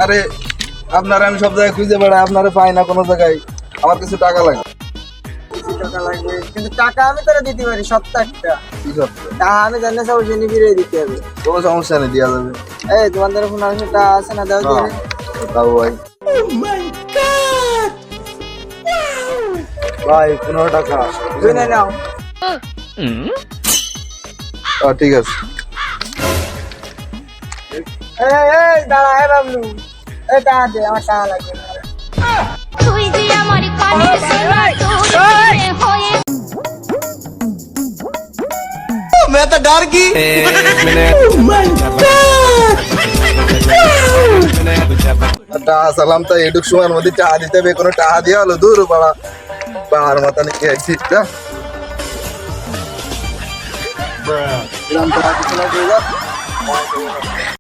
আরে আপনারা আমি সব জায়গায় খুঁজে বেড়াই, আপনারা পাই না কোনো জায়গায়। আমার কিছু টাকা লাগে। কিছু টাকা লাগবে, কিন্তু টাকা আমি তোরা দিতে পারি সপ্তাহটা। কি করতে? টাকা আমি জানি সব জেনে ফিরে দিতে হবে। কোনো সমস্যা নেই, দেওয়া যাবে। এই দোকানদারের ফোন আসে, টাকা আছে না? দাও দিয়ে। তাও ভাই ভাই 15 টাকা তুই না নাও। ঠিক আছে। এই দাঁড়া, বাবলু, এই টাকা দে, আমার টাকা লাগবে। তুই যে আমার কানের সোনা, তোর প্রেমে হয়ে টাকা সালাম তো এটুক সময়ের মধ্যে টাকা দিতে হবে, কোনো টাকা দিয়ে হলো দূর পাড়া পাহাড় মাথা নিয়ে আইছি। এরকম টাকা দিতে না,